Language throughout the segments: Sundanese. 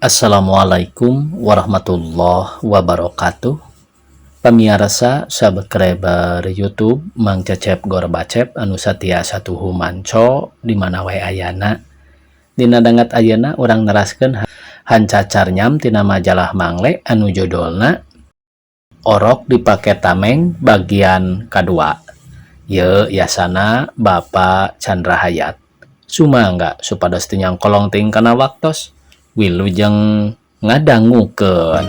Assalamualaikum warahmatullahi wabarakatuh. Pamirsa subscriber YouTube Mang Cecep Gorbacep anu satia satuhu manco di mana wae ayana. Dina dangat ayeuna urang neraskeun hancacar nyam tina majalah Mangle anu judulna Orok dipake tameng bagian kedua. Ye yasana Bapak Chandra Hayat. Sumangga supados teu nyangkolong ting kana waktos. Wilujeng ngadangukeun.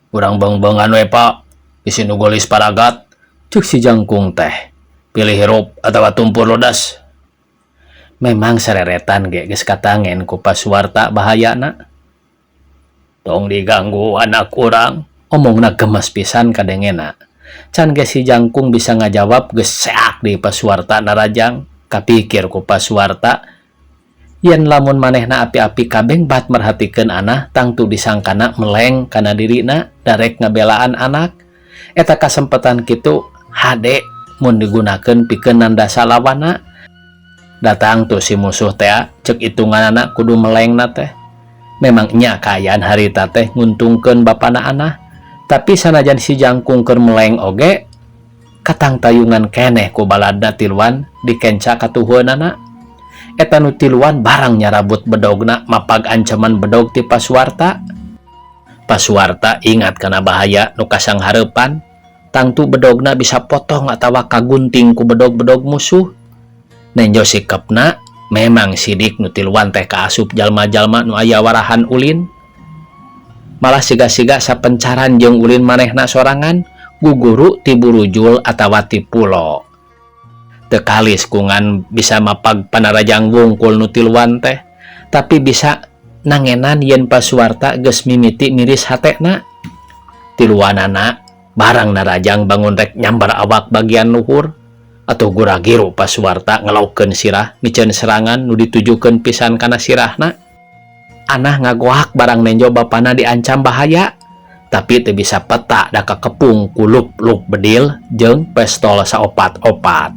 Urang beung-beungan we Pak, bisi nu gelis paragat, ceuk si jangkung teh. Pilih hirup atawa tumpur lodas. Memang sareretan ge geus katangen ku pasuarta bahayana. Tong diganggu anak urang, omongna gemes pisan kadengena. Can ge si jangkung bisa ngajawab geus seak di pasuarta narajang, kapikir ku pasuarta yen lamun manehna api-api kabeng bat merhatikeun anah tangtu disangkana meleng kana dirina darek ngabelaan anak. Eta kasempetan kitu hade mun digunakeun pikeun nandasa lawanna. Datang tuh si musuh teh ceuk itunganna kudu melengna teh. Memang nya kaayaan harita teh nguntungkeun bapana anah, tapi sanajan si jangkung keur meleng oge katang tayungan keneh ku baladna tiluan dikenca katuhunana. Eta nu tiluan barang nyarabut bedogna mapag ancaman bedog ti pasuarta. Pasuarta ingat kana bahaya nu kasanghareupan, tangtu bedogna bisa potong atawa kagunting ku bedog-bedog musuh. Nenjo sikepna memang sidik nu tiluan teh kaasup jalma-jalma nu aya warahan ulin. Malah siga-siga sapencaran jeung ulin manehna sorangan guguru ti burujul atawa ti pulo. Teu kalis kungan bisa mapag panarajang wungkul nu tiluan teh, tapi bisa nangenan yen pasuarta geus mimiti miris hatena. Tiluanana barang narajang bangun rek nyambar awak bagian luhur. Atau guragiru pasuarta ngelaukeun sirah micen serangan nu ditujukeun pisan kana sirahna. Anah ngagoak barang nenjo bapana diancam bahaya, tapi teu bisa peta da kakepung ku lup-lup bedil jeung pistol saopat-opat.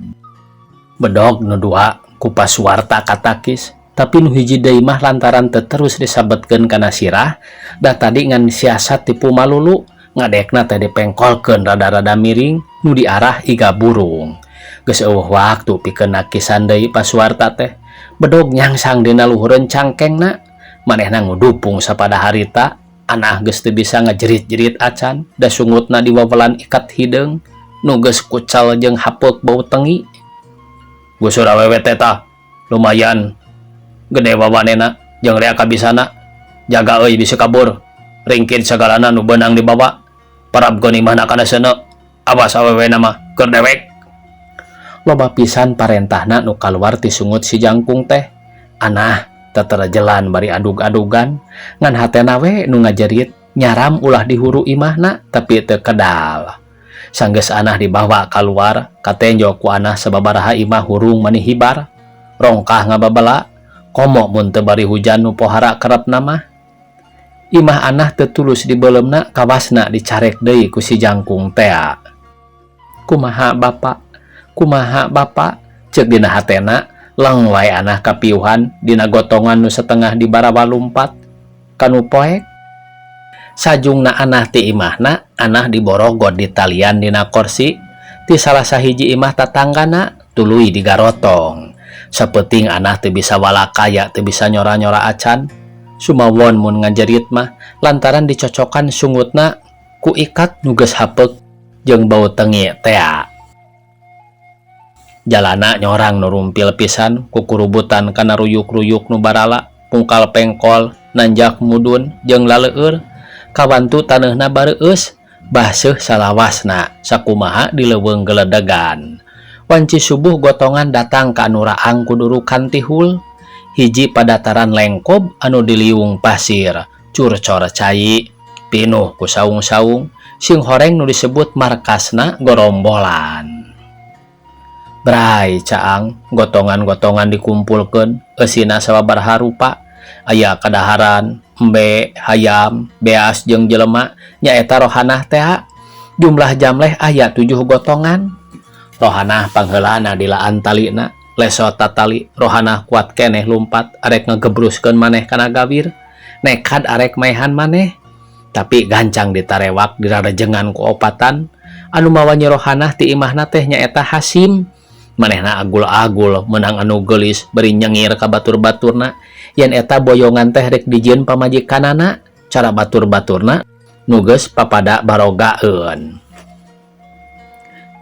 Bedog nu dua ku pasuarta katakis, tapi nu hiji deui mah lantaran teu terus disabetkeun kana sirah, da tadi ngan siasat tipu malulu ngadekna teh dipengkolkeun rada-rada miring nu diarah iga burung. Geus eueuh waktu pikeun nakisan deui pasuarta teh. Bedog nyangsang dina luhureun cangkengna, manehna ngudupung sapada harita. Anah geus teu bisa ngajerit-jerit acan, da sungutna diwawelan ikat hideung nu geus kucal jeung hapeuk bau tengi. Gusur awewe teh tah lumayan gede wawanena jeung rea kabisana. Jaga euy bisi kabur, ringkid sagalana nu beunang dibawa. Parab gonimahna kana seuneu, awas awewena mah keur dewek. Loba pisan parentahna nu kaluar ti sungut si jangkung teh. Anah teterajelan bari adug-adugan ngan hatena we nu ngajerit nyaram ulah dihuru imahna tapi teu kedal. Sanggeus anah dibawa kaluar katenjo ku anah sababaraha imah hurung manih hibar. Rongkah ngababala komo mun teu bari hujan nu pohara kerepna mah. Imah anah teu tulus dibeuleumna kawasna dicarek deui ku si jangkung teh. Kumaha Bapak? Kumaha Bapak? Ceuk dina hatena leng wae anah kapiuhan dina gotongan nu setengah dibarawa lumpat kanu poek. Sajungna anah ti imahna, anah diborogod di talian dina kursi ti salah sahiji imah tatanggana tuluy digarotong. Sapenting anah teu bisa walakaya, teu bisa nyora-nyora acan. Sumawon mun ngajerit mah lantaran dicocokan sungutna ku ikat nu geus hapeuk jeung bau tengi teh. Jalana nyorang nu rumpil pisan ku kurubutan kana ruyuk-ruyuk nu barala, pungkal pengkol, nanjak mudun jeung laleueur. Kawantu taneuna bareueus, baseuh salawasna sakumaha di leuweung geledegan. Wanci subuh gotongan datang ka anu raang ku durukan tihul. Hiji padataran lengkob anu diliung pasir, curcor cai, pinuh ku saung-saung, sing horeng nu disebut markasna gorombolan. Brai caang, gotongan-gotongan dikumpulkeun, eusina sababaraha rupa, aya kadaharan, embe, hayam, beas jeung jelema nyaeta rohanah teh. Jumlah jamleh aya 7 gotongan. Rohanah pangheulana dilaan talina, lesot tatali. Rohanah kuat keneh lumpat arek ngegebruskeun maneh kana gawir, nekad arek maehan maneh. Tapi gancang ditarewak dirarejengan ku opatan. Anu mawa Nyi Rohanah ti imahna teh nyaeta Hasim. Manehna agul-agul menang anu geulis beri nyengir ka batur-baturna yen eta boyongan teh rek dijieun pamajikanana. Cara batur-baturna nu geus papada barogaeun.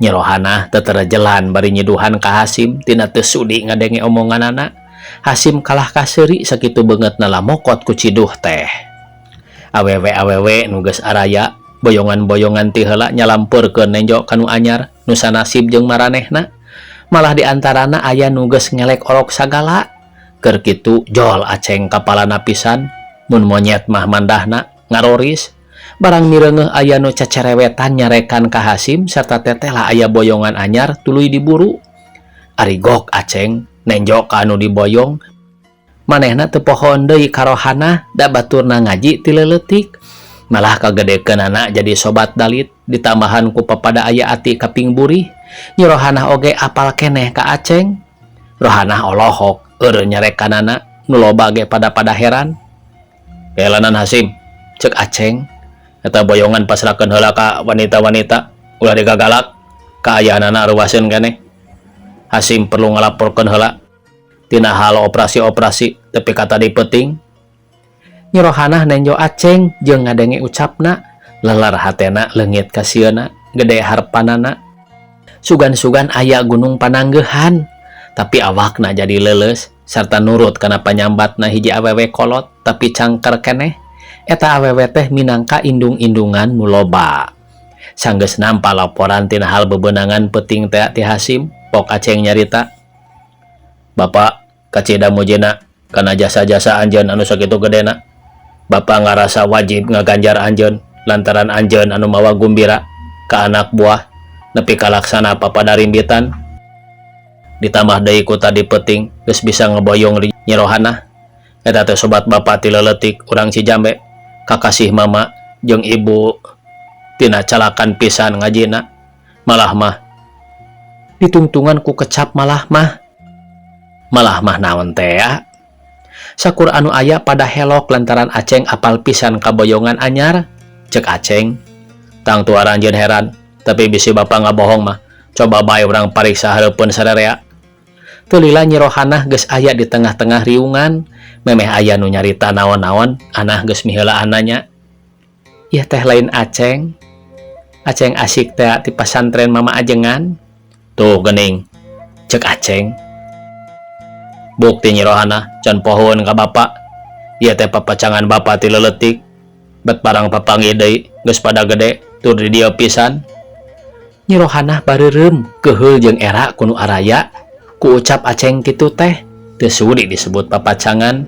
Nyi Rohanah teu terejelan bari nyiduhan ka Hasim tina teu sudi ngadenge omonganana. Hasim kalah ka seuri sakitu beungeutna lamokot ku ciduh teh. Awewe-awewe nu geus araya boyongan-boyongan ti heula nyalampeurkeun nenjo kanu anyar nu sanasib jeung maranehna. Malah diantarana aya nu geus ngelek orok sagala. Keur kitu jol aceng kapalana pisan, mun monyet mah mandahna ngaroris. Barang mireungeuh aya nu cacerewetan nyarekan ka Hasim sarta tetehlah aya boyongan anyar tuluy diburu. Ari gok aceng nenjo ka anu diboyong. Manehna teu pohon deui ka Rohanah da baturna ngaji ti leuletik. Malah kagedekeunana jadi sobat dalit ditambahan ku papada aya ati kaping burih. Nyi Rohanah oge apal keneh ka aceng. Rohanah olohok eureun nyarekanana nu loba ge pada heran. "Kelanan Hasim," ceuk aceng. "Eta boyongan pasrahkeun heula ka wanita-wanita, ulah digagalak kaayaanana ruwaseun keneh. Hasim perlu ngalaporkeun heula tina hal operasi-operasi tepi kata di peuting." Nyi Rohanah nenjo aceng jeung ngadenge ucapna, leler hatena leungit ka sieuna, gede harpanana. Sugan-sugan aya gunung pananggehan, tapi awakna jadi leuleus sarta nurut kana panyambatna hiji awewe kolot tapi cangker keneh. Eta awewe teh minangka indung-indungan nu loba. Sanggeus nampa laporan tina hal bebeunangan peuting teh ti Hasim, pok aceng nyarita, "Bapak kacida mujina kana jasa-jasa anjeun anu sakitu gedena. Bapak ngarasa wajib ngaganjar anjeun lantaran anjeun anu mawa gumbira ka anak buah nepi kalaksana papada rimbitan. Ditambah deui ku tadi peuting geus bisa ngeboyong Nyi Rohanah. Eta teh sobat bapak ti leuletik urang Cijambe, kakasih mama jeung ibu tina calakan pisan ngajina. Malah mah ditungtungan ku kecap malah mah naon teh ya. Sakur anu aya pada helok lantaran aceng apal pisan kaboyongan anyar," cek aceng. "Tang tuara anjeun heran, tapi bisi bapak ngabohong mah coba bae urang pariksa hareupeun sarerea." Teu lila Nyi Rohanah geus aya di tengah-tengah riungan, memeh aya nu nyarita naon-naon, anah geus miheulaan nanya, "Ieu teh lain aceng. Aceng asik teh ti pasantren mama ajengan." "Tuh geuning," cek aceng. "Bukti Nyi Rohanah can pohon ka bapak. Ieu teh papacangan bapak ti leuletik. Bet parang papanggih deui geus pada gede tur di dieu pisan." Nyi Rohanah bareureum keheul jeung era kunu araya. Ku ucap aceng kitu teh teu sudi disebut papacangan.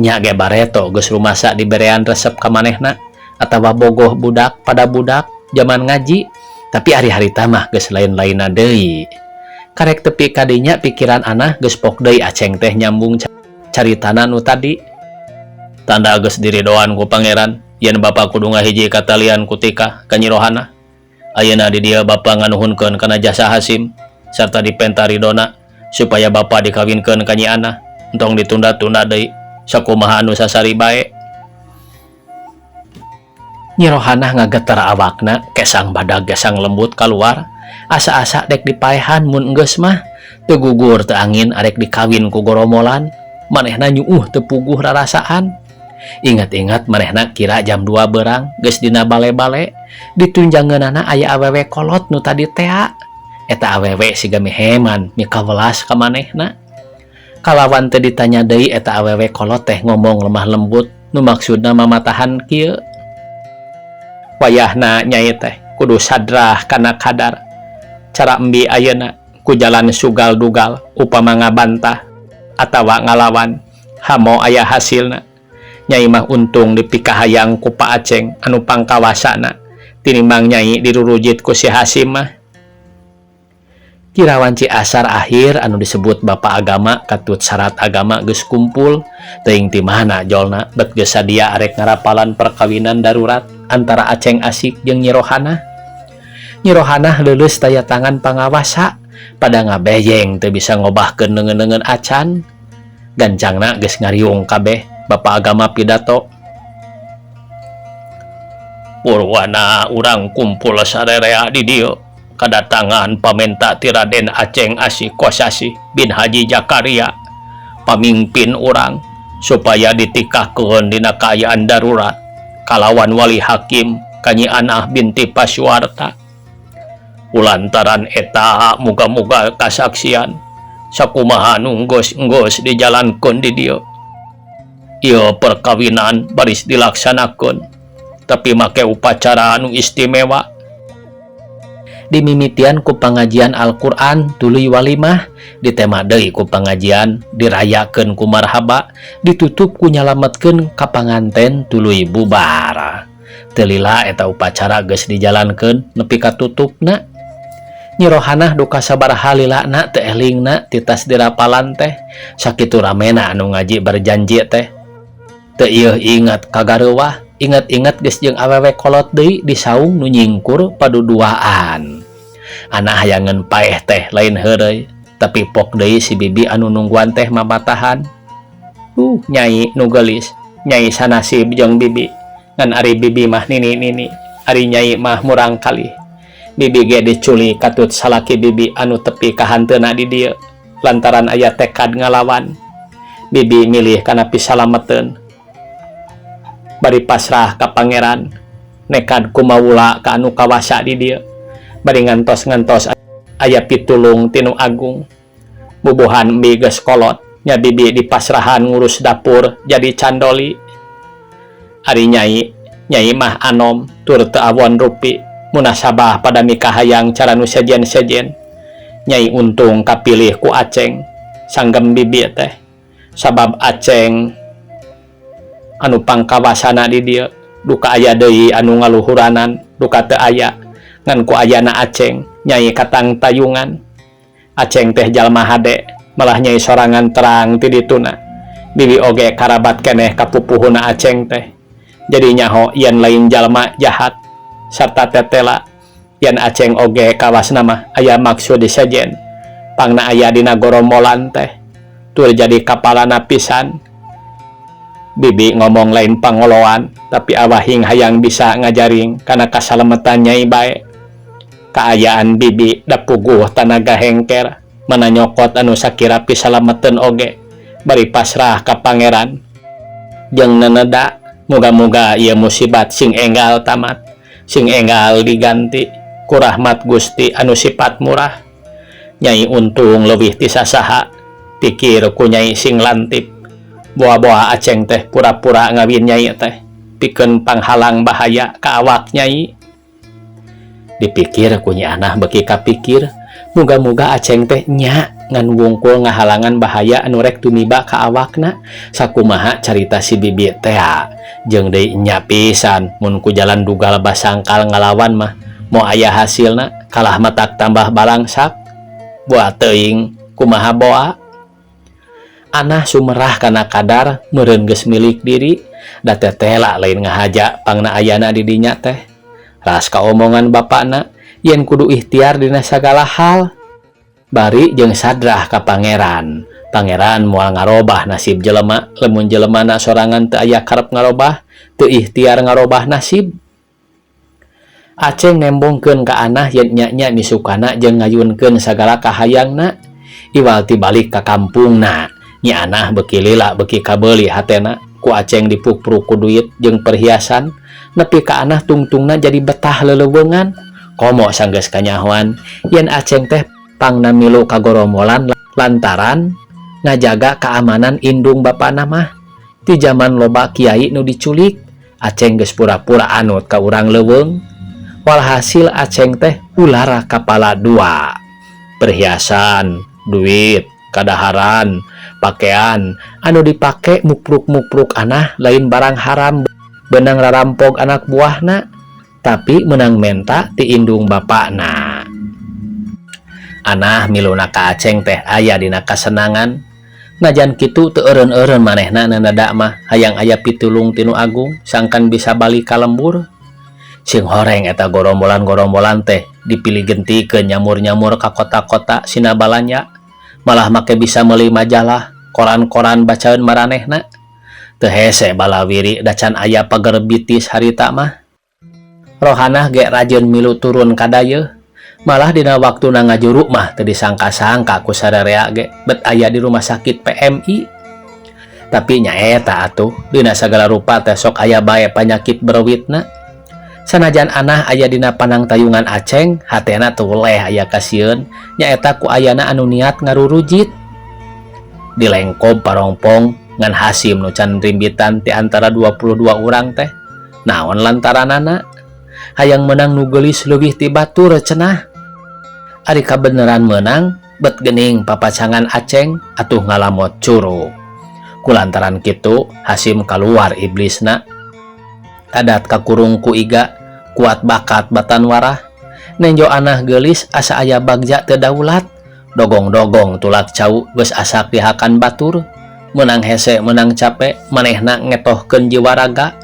Nya ge bareto geus rumasa diberean resep ka manehna atawa bogoh budak pada budak zaman ngaji, tapi ari-harita mah geus lain-lainna deui. Karek tepi kadinya pikiran anah geus pok deui aceng teh nyambung caritana nu tadi. "Tanda geus diridoan ku pangeran yen bapak kudu ngahiji katalian ku Tika ka Nyi Rohanah. Ayeuna di dieu bapak nganuhunkeun kana jasa Hasim sarta dipenta ridona supaya bapak dikawinkeun ka Nyi Anah. Entong ditunda-tunda deui sakumaha anu sasari bae." Nyi Rohanah ngageter awakna, kesang badag gesang lembut keluar. Asa-asa dek dipaehan mun geus mah teu gugur teu angin arek dikawin ku goromolan. Manehna nyuuh teu puguh rarasaan. Ingat-ingat manehna kira jam 2 beurang geus dina bale-bale. Ditunjangeunana aya awewe kolot nu tadi teh. Eta awewe siga miheman mikawelas ka manehna. Kalawan teu ditanya deui eta awewe kolot teh ngomong lemah lembut nu maksudna mamatahan kieu. Wayahna nyai teh kudu sadrah kana kadar. Cara embi ayeuna ku jalan sugal dugal upama ngabantah atawa ngalawan hamo aya hasilna. Nyai mah untung dipikahayang ku Pak Aceng anu pangkawasana tinimbang nyai dirurujit ku si Hasim mah. Kirawan ci asar akhir anu disebut Bapak Agama katut syarat agama geus kumpul, teuing ti mana jolna bet geus sadia arek ngarapalan perkawinan darurat antara Aceng Asik jeung Nyi Rohana. Nyi Rohana leuleus daya tangan pangawasa pada ngabeyeng teu bisa ngobahkeun neungeun-neungeun acan. Gancangna geus ngariung kabeh Bapak Agama pidato. Purwana urang kumpul sarerea di dieu kadatangan pamenta ti Raden Aceng Asik Kosasi bin Haji Jakaria pamimpin urang supaya ditikahkeun dina kaayaan darurat kalawan wali hakim Kanyi Anah binti Paswarta. Ulantaran eta muga-muga kasaksian sakumaha nu geus dijalankeun di dieu. Ieu perkawinan baris dilaksanakeun tapi make upacara anu istimewa. Dimimitian ku pengajian Al-Quran tuluy walimah, ditema deui ku pengajian dirayakeun ku marhaba, ditutup ku nyalametkeun ka panganten tuluy bubar. Teu lila eta upacara geus dijalankeun nepi ka tutupna. Nyi Rohana duka sabaraha lilana teu elingna ti tas dirapalan teh, sakitu ramena anu ngaji berjanji teh. Teu ieuh inget kagareuwah, inget-inget geus jeung awewe kolot deui di saung nu nyingkur paduduaan. Anak hayangan paeh teh lain heureuy, tapi pok deui si bibi anu nungguan teh mamatahan. Nyai nu geulis, nyai sanasib jeung bibi. Ngan ari bibi mah nini-nini, ari nyai mah murang kali. Bibi ge diculik katut salaki bibi anu tepi ka hanteuna di dieu lantaran aya tekad ngalawan. Bibi milih kana pisalameteun. Bari pasrah ka pangeran, nekad kumaula ka anu kawasa di dieu. Bari ngantos aya pitulung tinu agung. Bubuhan mbi geus kolot, nya bibi dipasrahan ngurus dapur jadi candoli. Ari nyai mah anom tur teu awon rupi, munasabah pada mikahayang cara nu sejen-sejen. Nyai untung kapilih ku Aceng sanggem bibi teh, sabab Aceng anu pangkawasana di dieu duka aya deui anu ngaluhuranan, duka teu aya. Ngan ku ayana Aceng nyai katang tayungan. Aceng teh jalma hade, malah nyai sorangan terang ti dituna. Bibi oge karabat keneh ka pupuhuna Aceng teh. Jadi nyaho yen lain jalma jahat sarta tetela, yen Aceng oge kawasna mah aya maksud disejen. Pangna aya dina gorombolan teh, tur jadi kapalana pisan. Bibi ngomong lain pangoloan, tapi awahing hayang bisa ngajaring kana kasalametan nyai bae. Kaayaan bibi da puguh tanaga hengker, menanyokot anu sakira pisalameteun oge, bari pasrah ka pangeran. Jeung neneda, muga-muga ieu musibat sing enggal tamat, sing enggal diganti ku rahmat Gusti anu sifat murah. Nyai untung leuwih ti sasaha, pikir ku nyai sing lantip. Boa-boa Aceng teh pura-pura ngawin nyai teh, pikeun panghalang bahaya ka awak nyai. Dipikir ku Nyi Anah beki kapikir, muga-muga Aceng teh nya ngan wungkul ngahalangan bahaya anu rek tumiba ka awakna. Sakumaha carita si bibi teh jeung deui nya pisan mun ku jalan dugal basangkal ngalawan mah moal aya hasilna kalah matak tambah balangsak. Buat teuing kumaha boa. Anah sumerah kana kadar meureun geus milik diri, da tetela lain ngahaja pangna ayana di dinya teh. Ras kaomongan bapakna yen kudu ikhtiar dina sagala hal. Bari jeung sadrah ka pangeran. Pangeran moal ngarobah nasib jelema, lamun jelemana sorangan teu aya karep ngarobah, teu ikhtiar ngarobah nasib. Aceng nembongkeun ka Anah yen nya-nya misukana jeung ngayunkeun sagala kahayangna. Iwal ti balik ka kampungna, Nyi Anah beki lila beki kabeuli hatena ku Aceng dipuk-pruk ku duit jeung perhiasan. Nepi ka Anah tungtungna jadi betah leleuweungan. Komo sanggeus kanyahoan yen Aceng teh pangna milu kagorombolan lantaran ngajaga keamanan indung bapana mah. Ti zaman loba kiai nu diculik, Aceng geus pura-pura anut ka urang leuweung. Walhasil Aceng teh ulara kapala dua. Perhiasan, duit, kadaharan, pakaian anu dipake mupruk-mupruk Anah lain barang haram benang rarampog anak buahna, tapi menang menta ti indung bapakna. Anah miluna ka Aceng teh aya dina kasenangan. Najan kitu teu eureun-eureun manehna nanadak mah hayang aya pitulung tinu agung sangkan bisa balik ka lembur. Sing horeng eta gorombolan-gorombolan teh dipilih gentikeun nyamur-nyamur ka kota-kota sina balanja, malah make bisa meuli majalah, koran-koran bacaeun maranehna. Teu hese balawiri da can aya pagerbitis harita mah. Rohanah ge rajin milu turun ka dayeuh, malah dina waktuna ngajuru mah teu disangka-sangka ku sararea ge bet aya di rumah sakit PMI. Tapi nya eta atuh dina sagala rupa teh sok aya bae panyakit berwitna. Sanajan Anah aya dina panang tayungan Aceng, hatena teu leh aya kasieun nyaeta ku ayana anu niat ngarurujit. Dilengkob parongpong ngan Hasim nu can rimbitan ti antara 22 urang teh. Naon lantaranana? Hayang menang nu geulis leuwih ti batur cenah. Ari kabeneran menang, bet geuning papacangan Aceng atuh ngalamot curug. Kulantaran kitu, Hasim kaluar iblisna. Adat kakurung ku iga, kuat bakat batan warah. Nenjo Anah geulis asa aya bagja teu daulat. Dogong-dogong tulak cau geus asak dihakan batur. Menang hese menang capek, manehna ngetohkeun jiwa raga.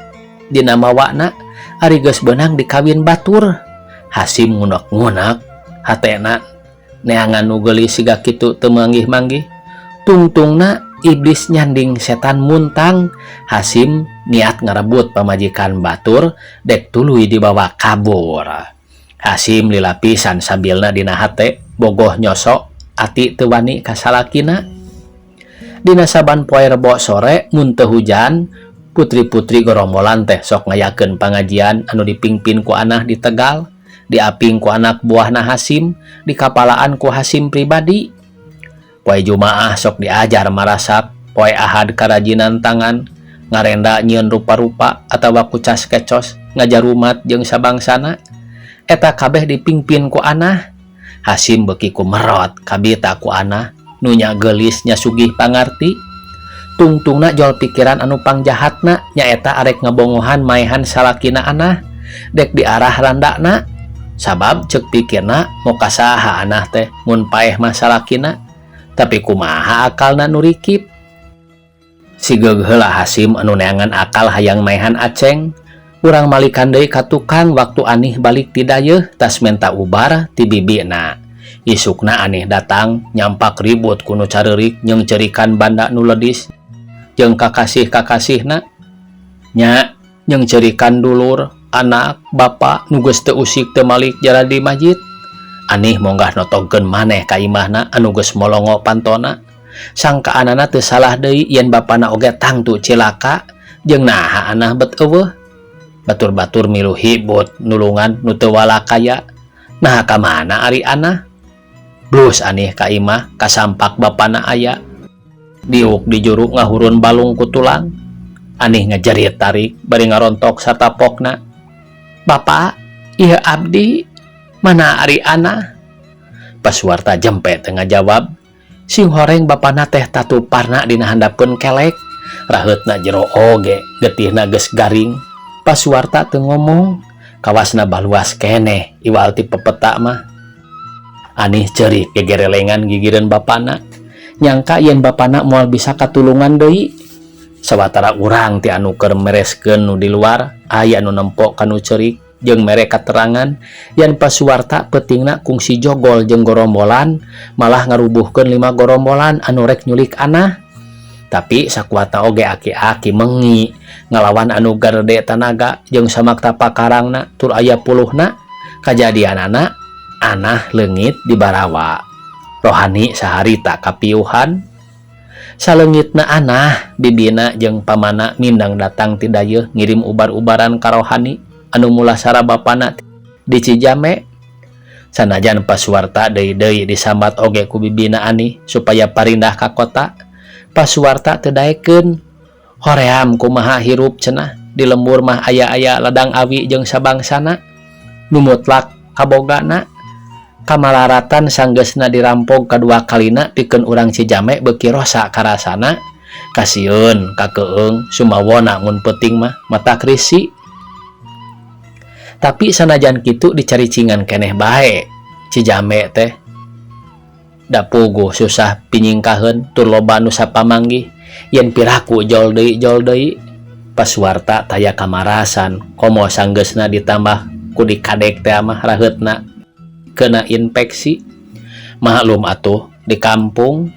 Dina mawakna, ari geus beunang dikawin batur. Hasim ngunek-ngunek, hatena neangan nu geulis siga kitu teu manggih-manggih. Tungtungna iblis nyanding setan muntang. Hasim niat ngarebut pamajikan batur dek tuluy dibawa kabur. Hasim lila pisan sambilna dina hate bogoh nyosok ati teu wani ka salakina. Dina saban poe Rebo sore mun teu hujan, putri-putri gorombolan teh sok ngayakeun pangajian anu dipingpin ku Anah di Tegal, diaping ku anak buahna Hasim, dikapalaan ku Hasim pribadi. Poe Jumaah sok diajar marasak, poe Ahad karajinan tangan, ngarenda nyieun rupa-rupa atawa kucas kecos, ngajar umat jeung sabangsana. Eta kabeh dipingpin ku Anah. Hasim beuki ku merot kabita ku Anah, nu nya geulis nya sugih pangarti. Tungtungna jol pikiran anu pangjahatna nyaeta arek ngabongohan maehan salakina Anah dek diarah randakna. Sabab ceuk pikirna mau kasaha Anah teh mun paeh mah salakina, tapi kumaha akalna nu rikip. Sigeug heula Hasim anu neangan akal hayang maehan Aceng. Urang malikan deui ka tukang waktu Anih balik ti dayeuh tas menta ubar ti bibina. Isukna Anih datang nyampak ribut ku nu careurik jeung ceurikan banda nu ledis jeung kakasih-kakasihna. Nya jeung ceurikan dulur, anak, bapa nu geus teu usik teu malik jara di masjid. Anih monggah notogkeun maneh ka imahna anu geus molongo pantona. Sangkaanana teu salah deui yen bapana oge tangtu cilaka jeung naha Anah bet eueuh. Batur-batur milu hibut nulungan nu teu walakaya. Nah ka mana ari Anah? Blus Anih ka imah kasampak bapana aya. Diuk di juru ngahurun balung ku tulang. Anih ngajerit tarik bari ngarontok satapokna. "Bapak, ieu abdi, mana ari Anah?" Pasuarta jempe teu ngajawab. Sing horeng bapana teh tatuparna dina handapkeun kelek. Raheutna jero oge, getihna geus garing. Pasuarta teu ngomong, kawasna baluas keneh iwal ti pepeta mah. Anih ceurik gegerelengan gigireun bapana, nyangka yen bapana moal bisa katulungan deui. Sawatara urang ti anu keur mereskeun nu di luar, aya nu nempok ka nu ceurik jeung mere katerangan yen pasuarta peutingna kungsi jogol jeung gorombolan malah ngarubuhkeun 5 gorombolan anu rek nyulik Anah. Tapi sakuata oge aki-aki mengi ngalawan anu garede tanaga jeung samakta pakarangna tur aya puluhna. Kajadianana Anah leungit di Barawa. Rohani saharita kapiuhan. Saleungitna Anah, bibina jeung pamana mindang datang ti dayeuh ngirim ubar-ubaran ka Rohani anu mulasara bapana di Cijame. Sanajan pasuarta deui-deui disambat oge ku bibina Anih supaya parindah ka kota. Pasuarta teu daekeun. "Hoream kumaha hirup cenah, di lembur mah aya-aya ladang awi jeung sabangsana. Nu mutlak kabogana. Kamalaratan sanggeusna dirampog kadua kalina pikeun urang Cijame beuki rosa karasana. Kasieun kakeueung sumawona mun peuting mah mata krisi." Tapi sanajan kitu dicaricingan keneh bae Cijame teh. da puguh susah pinyingkaheun tur loba nu sapamanggih yen piraku jol deui pas warta taya kamarasan komo sanggeusna ditambah ku dikadek teh mah raheutna kena infeksi. Maklum atuh di kampung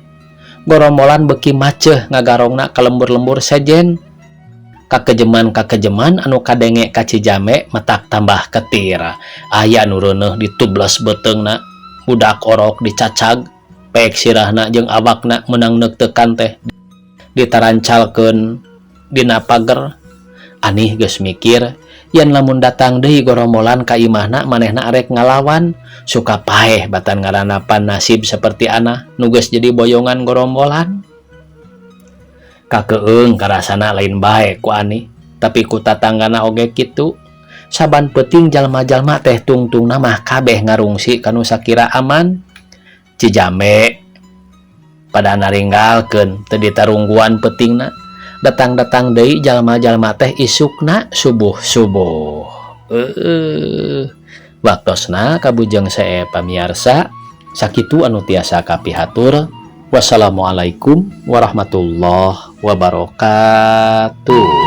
gorombolan beki maceh ngagarongna ka lembur-lembur sejen. Kakejeman anu kadenge ka Cijame metak tambah ketir. Aya nu reuneuh ditublas beteungna, budak orok dicacag, peek sirahna jeung awakna meunang neuk-teukan teh ditarancalkeun dina pager. Anih geus mikir, yen lamun datang deui gorombolan ka imahna manehna arek ngalawan, suka paeh batan ngaranapan nasib seperti Ana nu geus jadi boyongan gorombolan. Kakeueung karasana lain bae ku Ani, tapi ku tatanggana oge kitu. Saban peuting jalma-jalma teh tungtungna mah kabeh ngarungsi kanu sakira aman. Cijame pada naringgalkeun teu ditarungguan peutingna. Datang-datang deui jalma-jalma teh isukna subuh-subuh. Waktosna kabujeng sae pamiarsa, sakitu anu tiasa kapihatur. Wassalamualaikum warahmatullahi wabarakatuh.